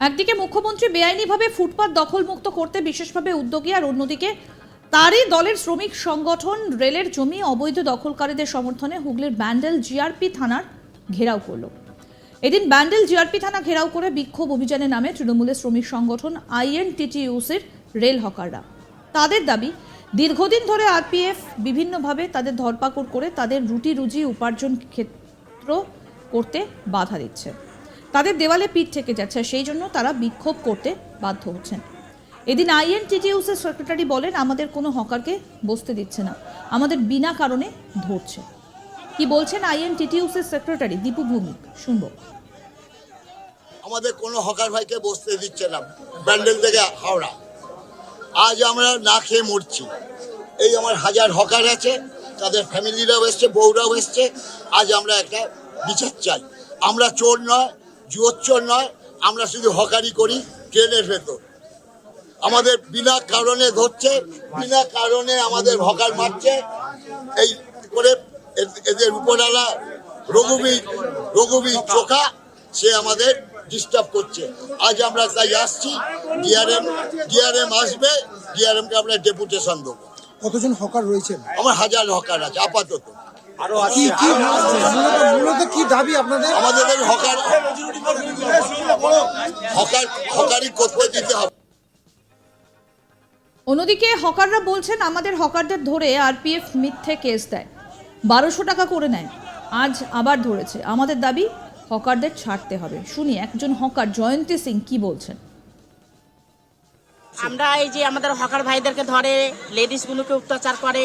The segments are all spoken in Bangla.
একদিকে মুখ্যমন্ত্রী বেআইনিভাবে ফুটপাত দখলমুক্ত করতে বিশেষভাবে উদ্যোগী, আর অন্যদিকে তারই দলের শ্রমিক সংগঠন রেলের জমি অবৈধ দখলকারীদের সমর্থনে হুগলির ব্যান্ডেল জিআরপি থানার ঘেরাও করল। এদিন ব্যান্ডেল জিআরপি থানা ঘেরাও করে বিক্ষোভ অভিযানের নামে তৃণমূলের শ্রমিক সংগঠন আইএনটিটিইউসির রেল হকাররা। তাদের দাবি, দীর্ঘদিন ধরে আরপিএফ বিভিন্নভাবে তাদের ধরপাকড় করে তাদের রুটি রুজি উপার্জন ক্ষেত্র করতে বাধা দিচ্ছে। তাদের দেওয়ালে পিঠ থেকে যাচ্ছে, সেই জন্য তারা বিক্ষোভ করতে বাধ্য হচ্ছেন। এদিন আইএনটিটিইউসির সেক্রেটারি বলেন, আমাদের কোনো হকারকে বসতে দিচ্ছে না, আমাদের বিনা কারণে ধরছে। কি বলছেন আইএনটিটিইউসির সেক্রেটারি দীপু ভৌমিক, শুনবো। আমাদের কোনো হকার ভাইকে বসতে দিচ্ছে না ব্যান্ডেল থেকে হাওড়া। আজ আমরা না খেয়ে মরছি। এই আমার হাজার হকার আছে, তাদের ফ্যামিলিরাও এসছে, বউরাও এসছে। আজ আমরা একটা বিচার চাই। আমরা চোর নয়, জুয়োর চোর নয়, আমরা শুধু হকারি করি ট্রেনের ভেতর। আমাদের বিনা কারণে ধরছে, বিনা কারণে আমাদের হকার মারছে। এই করে এদের উপরালা রঘুবীর চোখা, সে আমাদের ডিস্টার্ব করছে। আজ আমরা তাই আসছি, ডিআরএম আসবে, ডিআরএমকে আমরা ডেপুটেশন দেবো। কতজন হকার রয়েছেন? আমার হাজার হকার আছে আপাতত। মূলত কি দাবি আপনাদের? আমাদের হকারি করতে দিতে হবে। অন্যদিকে হকাররা বলছেন, আমাদের হকারদের ধরে আরপিএফ মিথ্যে কেস দেয়, 1200 টাকা করে নেয়। আজ আবার ধরেছে। আমাদের দাবি, হকারদের ছাড়তে হবে। শুনি একজন হকার জয়ন্তী সিং কি বলছেন। আমরা এই যে আমাদের হকার ভাইদেরকে ধরে, লেডিসগুলোকে অত্যাচার করে,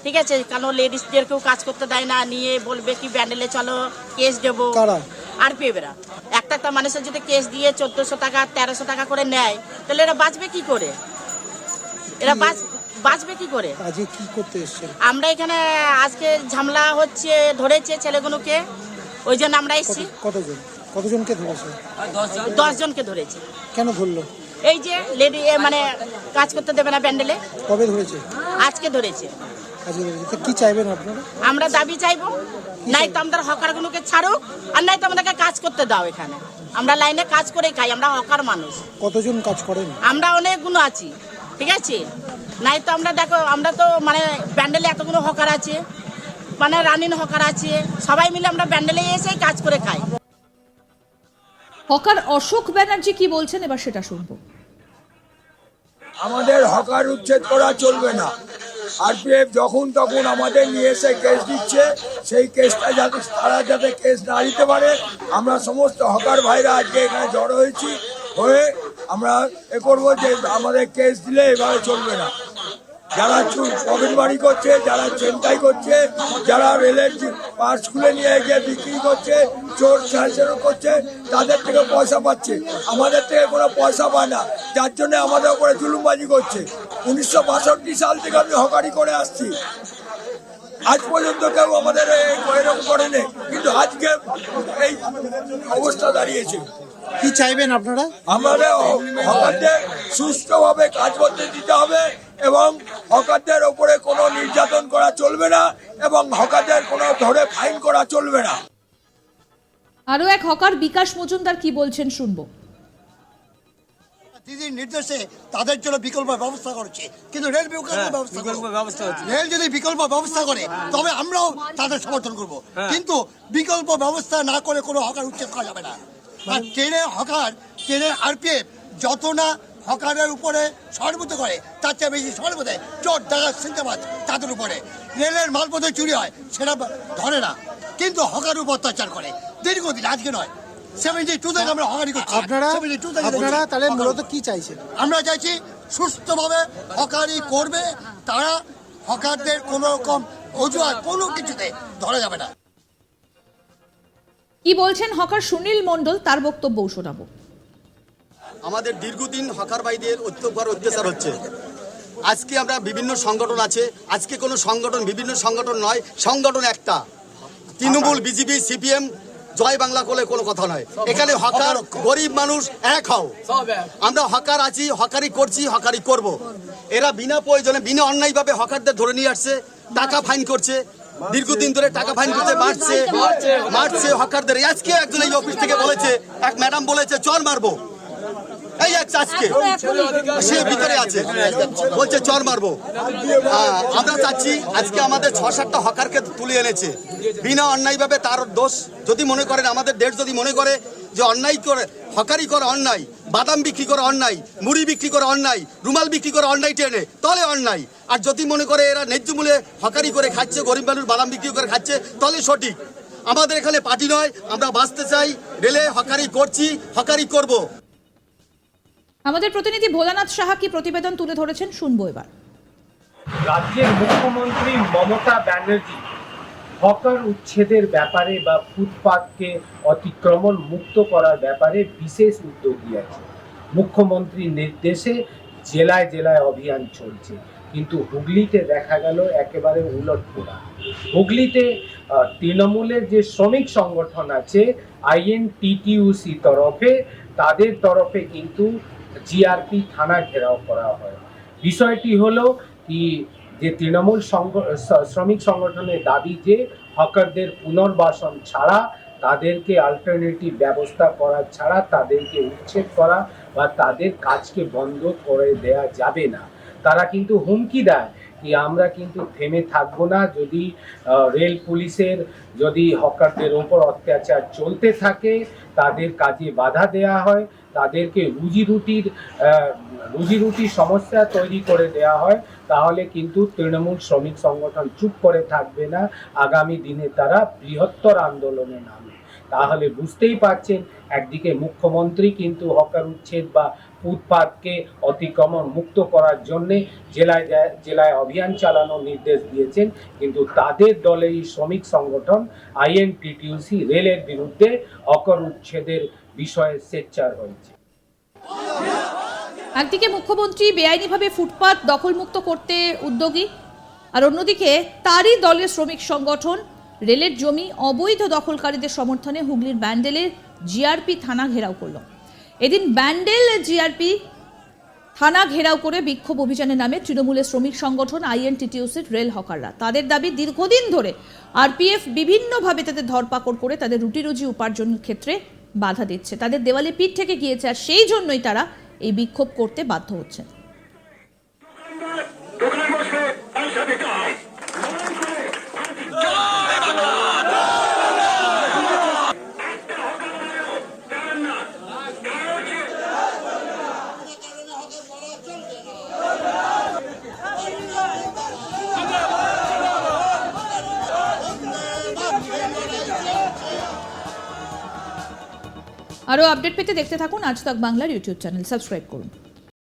ঠিক আছে, কারণ লেডিসদেরকেও কাজ করতে দেয় না, নিয়ে বলবে কি ব্যান্ডেলে চলো কেস দেবো। আরপিএফরা একটা মানুষের যদি কেস দিয়ে 1400 টাকা 1300 টাকা করে নেয়, তাহলে এরা বাঁচবে কি করে? এরা বাঁচবে কি করে? কি করতে এসেছেন? আমরা এখানে আজকে ঝামেলা হচ্ছে, ধরেছে ছেলেগুলোকে, ওই জন্য আমরা এসেছি। কতজনকে ধরেছে? 10 জনকে ধরেছে। কেন ধরলো? এই যে লেডি মানে কাজ করতে দেবে না ব্যান্ডেলে। কবে ধরেছে? আজকে ধরেছে। কি চাইবেন আপনারা? আমরা দাবি চাইবো, নাই তো আমাদের হকারগুলোকে ছাড়ুক, আর নাই তো আমাদেরকে কাজ করতে দাও। এখানে আমরা লাইনে কাজ করে খাই, আমরা হকার মানুষ। কতজন কাজ করেন? আমরা অনেকগুলো আছি, ঠিক আছে। নাই তো আমরা দেখো, আমরা তো মানে ব্যান্ডেলে এতগুলো হকার আছে, মানে রানিং হকার আছে, সবাই মিলে আমরা ব্যান্ডেলে এসে কাজ করে খাই। হকার অশোক ব্যানার্জি কি বলছেন, এবার সেটা শুনবো। আমাদের হকার উচ্ছেদ করা চলবে না। আরপিএফ যখন তখন আমাদের নিয়ে এসে কেস দিচ্ছে, সেই কেসটা যাতে কেস না দিতে পারে, আমরা সমস্ত হকার ভাইরা আজকে এখানে জড়ো হয়ে আমরা করবো যে আমাদের কেস দিলে এভাবে চলবে না। যারা পকেট বাড়ি করছে, যারা ছিনতাই করছে, যারা রেলের পার্স খুলে নিয়ে গিয়ে বিক্রি করছে, চোর ছাড়ছাড় করছে, তাদের থেকে পয়সা পাচ্ছে, আমাদের থেকে কোনো পয়সা পায় না, যার জন্য আমাদের উপরে জুলুমবাজি করছে। 1962 সাল থেকে আমি হকারি করে আসছি, আজ পর্যন্ত কেউ আমাদের এরকম করেনি, কিন্তু আজকে এই অবস্থা দাঁড়িয়েছে। কি চাইবেন আপনারা? আমাদের হকারদের সুষ্ঠুভাবে কাজ করতে দিতে হবে, এবং হকারদের ওপরে কোনো নির্যাতন করা চলবে না, এবং হকারদের কোনো ধরে ফাইন করা চলবে না। আরো এক হকার বিকাশ মজুমদার কি বলছেন, শুনবো। দিদির নির্দেশে তাদের জন্য বিকল্প ব্যবস্থা করছে, কিন্তু রেল রেল যদি বিকল্প ব্যবস্থা করে তবে আমরাও তাদের সমর্থন করব, কিন্তু বিকল্প ব্যবস্থা না করে কোনো হকার উচ্ছেদ করা যাবে না। আর ট্রেনের আরপিএফ যত না হকারের উপরে সর্বত করে, তার চেয়ে বেশি সর্বত চোর ডাকাত ছিনতাইবাজ তাদের উপরে। রেলের মালপত্র চুরি হয়, সেটা ধরে না, কিন্তু হকার উপর অত্যাচার করে দীর্ঘদিন, আজকে নয়, 72 থেকে আমরা হকারি করছি। আপনারা তাহলে মূলত কি চাইছেন? আমরা চাইছি সুস্থভাবে হকারি করবে তারা, হকারদের কোনো রকম অজুহাত কোনো কিছুতে ধরা যাবে না। কি বলছেন হকার সুনীল মণ্ডল, তার বক্তব্য শোনাবো। আমাদের দীর্ঘদিন হকার ভাইদের অত্যাচার হচ্ছে। আজকে আমরা বিভিন্ন সংগঠন আছে, আজকে কোনো সংগঠন বিভিন্ন সংগঠন নয়, সংগঠন একটা, তৃণমূল, বিজেপি, সিপিএম, জয় বাংলা বলে কোনো কথা নয়। এখানে হকার গরিব মানুষ এক হও, আমরা হকার আছি, হকারি করছি, হকারি করব। এরা বিনা প্রয়োজনে বিনা অন্যায়ভাবে হকারদের ধরে নিয়ে আসছে, টাকা ফাইন করছে, দীর্ঘদিন ধরে টাকা ফাইন করতে মারছে হকারদের। আজকে একজন এই অফিস থেকে বলেছে, এক ম্যাডাম বলেছে চর মারবো, এই এক আজকে সে ভিতরে আছে, বলছে চর মারবো। আমরা চাচ্ছি আজকে আমাদের 6-7টা হকারকে তুলে এনেছে বিনা অন্যায়ভাবে। তার দোষ যদি মনে করেন, আমাদের দেশ যদি মনে করে যে অন্যায় করে হকারি করা অন্যায়, বাদাম বিক্রি করা অন্যায়, মুড়ি বিক্রি করা অন্যায়, রুমাল বিক্রি করা অন্যায় ট্রেনে, তাহলে অন্যায়। আর যদি মনে করে এরা ন্যায্য মূল্যে হকারি করে খাচ্ছে, গরিব মানুষ বাদাম বিক্রি করে খাচ্ছে, তাহলে সঠিক। আমাদের এখানে পার্টি নয়, আমরা বাঁচতে চাই, রেলে হকারি করছি, হকারি করব। আমাদের প্রতিনিধি ভোলানাথ সাহা কি প্রতিবেদন তুলে ধরেছেন শুনবো এবার। রাজ্যের মুখ্যমন্ত্রী মমতা ব্যানার্জি হকার উচ্ছেদের ব্যাপারে বা ফুটপাতকে অতিক্রমণ মুক্ত করার ব্যাপারে বিশেষ উদ্যোগ নিয়েছে। মুখ্যমন্ত্রীর নির্দেশে জেলায় জেলায় অভিযান চলছে, কিন্তু হুগলিতে দেখা গেল একেবারে উলটপুরা। হুগলিতে তৃণমূলের যে শ্রমিক সংগঠন আছে INTTUC তরফে, তাদের তরফে কিন্তু জিআরপি থানা ঘেরাও করা হয়। বিষয়টি হলো কি, যে তৃণমূল শ্রমিক সংগঠনের দাবি যে হকারদের পুনর্বাসন ছাড়া, তাদেরকে অল্টারনেটিভ ব্যবস্থা করা ছাড়া তাদেরকে উচ্ছেদ করা বা তাদের কাজকে বন্ধ করে দেয়া যাবে না। তারা কিন্তু হুমকি দেয় কি আমরা কিন্তু থেমে থাকবো না, যদি রেল পুলিশের যদি হকারদের ওপর অত্যাচার চলতে থাকে, তাদের কাজে বাধা দেয়া হয়, তাদেরকে রুজিরুটির সমস্যা তৈরি করে দেয়া হয়, তাহলে কিন্তু তৃণমূল শ্রমিক সংগঠন চুপ করে থাকবে না। আগামী দিনে তারা বৃহত্তর আন্দোলনে নামবে। তাহলে বুঝতেই পারছেন, একদিকে মুখ্যমন্ত্রী কিন্তু হকার উচ্ছেদ বা ফুটপাতকে অতিক্রমণ মুক্ত করার জন্যে জেলায় জেলায় অভিযান চালানোর নির্দেশ দিয়েছেন, কিন্তু তাদের দলেরই শ্রমিক সংগঠন INTTUC রেলের বিরুদ্ধে হকার উচ্ছেদের বিষয়ে সোচ্চার হয়েছে। একদিকে মুখ্যমন্ত্রী বেআইনিভাবে ফুটপাত দখলমুক্ত করতে উদ্যোগী, আর অন্যদিকে তারই দলের শ্রমিক সংগঠন রেলের জমি অবৈধ দখলকারীদের সমর্থনে হুগলির ব্যান্ডেলের জিআরপি থানা ঘেরাও করল। এদিন ব্যান্ডেল জিআরপি থানা ঘেরাও করে বিক্ষোভ অভিযানের নামে তৃণমূলের শ্রমিক সংগঠন INTTUCর রেল হকাররা। তাদের দাবি, দীর্ঘদিন ধরে RPF বিভিন্নভাবে তাদের ধরপাকড় করে তাদের রুটি উপার্জনের ক্ষেত্রে বাধা দিচ্ছে, তাদের দেওয়ালে পিঠ থেকে গিয়েছে, আর সেই জন্যই তারা এই বিক্ষোভ করতে বাধ্য হচ্ছেন। আরও আপডেট পেতে দেখতে থাকুন আজ তাক বাংলার ইউটিউব চ্যানেল, সাবস্ক্রাইব করুন।